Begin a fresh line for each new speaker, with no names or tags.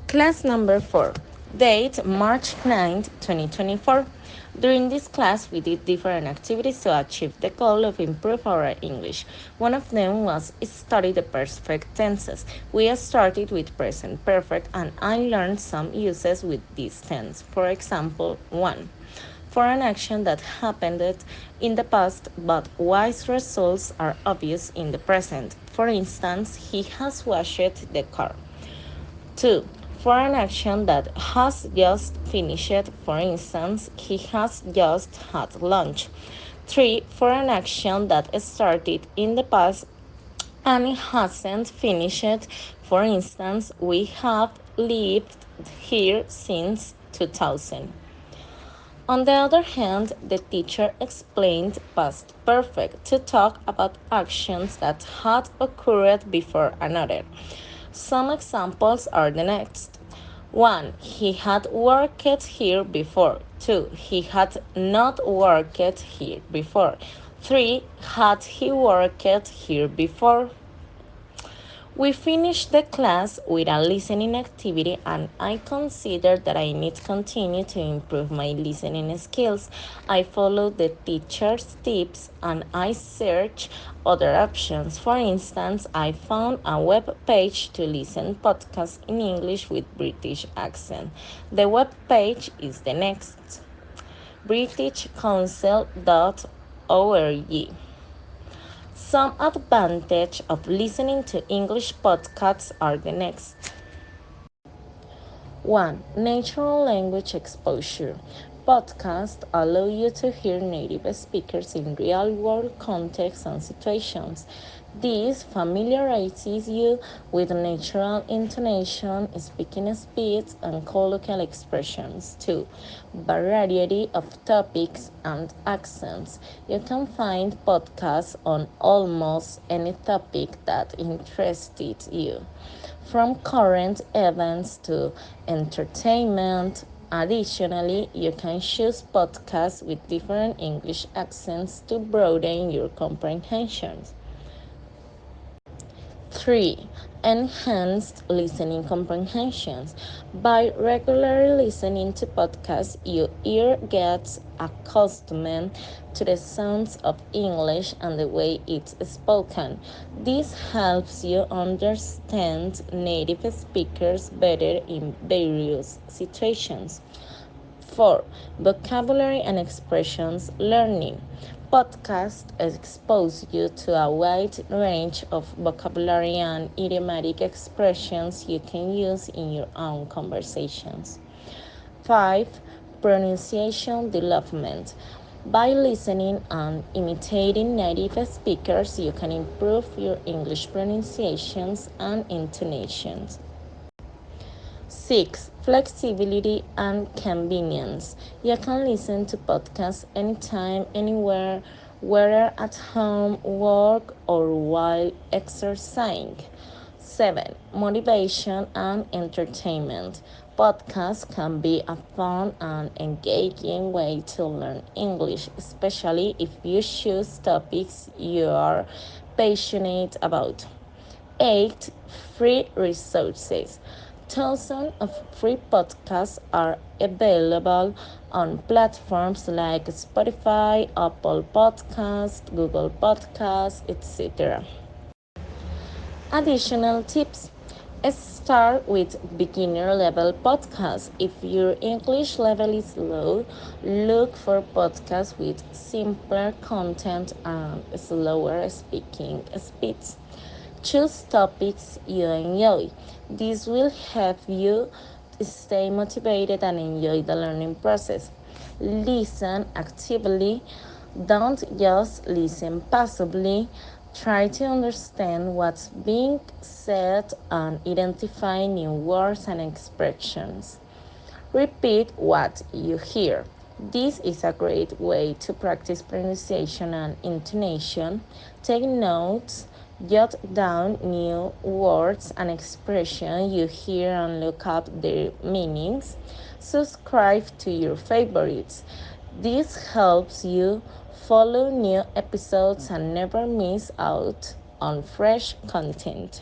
Class number 4. Date March 9th, 2024. During this class, we did different activities to achieve the goal of improve our English. One of them was study the perfect tenses. We started with present perfect and I learned some uses with this tense. For example, 1. For an action that happened in the past but whose results are obvious in the present. For instance, he has washed the car. 2. For an action that has just finished, for instance, he has just had lunch. 3. For an action that started in the past and hasn't finished, for instance, we have lived here since 2000. On the other hand, the teacher explained past perfect to talk about actions that had occurred before another. Some examples are the next. 1. He had worked here before. 2. He had not worked here before. 3. Had he worked here before? We finished the class with a listening activity and I consider that I need to continue to improve my listening skills. I followed the teacher's tips and I searched other options. For instance, I found a web page to listen podcasts in English with British accent. The web page is the next: britishcouncil.org. Some advantage of listening to English podcasts are the next. 1. Natural language exposure. Podcasts allow you to hear native speakers in real-world contexts and situations. This familiarizes you with natural intonation, speaking speeds, and colloquial expressions. 2. Variety of topics and accents. You can find podcasts on almost any topic that interested you, from current events to entertainment. Additionally, you can choose podcasts with different English accents to broaden your comprehension. 3. Enhanced listening comprehensions. By regularly listening to podcasts, your ear gets accustomed to the sounds of English and the way it's spoken. This helps you understand native speakers better in various situations. 4. Vocabulary and expressions learning. Podcasts expose you to a wide range of vocabulary and idiomatic expressions you can use in your own conversations. 5. Pronunciation development. By listening and imitating native speakers, you can improve your English pronunciations and intonations. 6. Flexibility and convenience. You can listen to podcasts anytime, anywhere, whether at home, work, or while exercising. 7. Motivation and entertainment. Podcasts can be a fun and engaging way to learn English, especially if you choose topics you are passionate about. 8. Free resources. Thousands of free podcasts are available on platforms like Spotify, Apple Podcasts, Google Podcasts, etc. Additional tips: start with beginner level podcasts. If your English level is low, look for podcasts with simpler content and slower speaking speeds. Choose topics you enjoy. This will help you stay motivated and enjoy the learning process. Listen actively. Don't just listen passively. Try to understand what's being said and identify new words and expressions. Repeat what you hear. This is a great way to practice pronunciation and intonation. Take notes, jot down new words and expressions you hear and look up their meanings. Subscribe to your favorites. This helps you follow new episodes and never miss out on fresh content.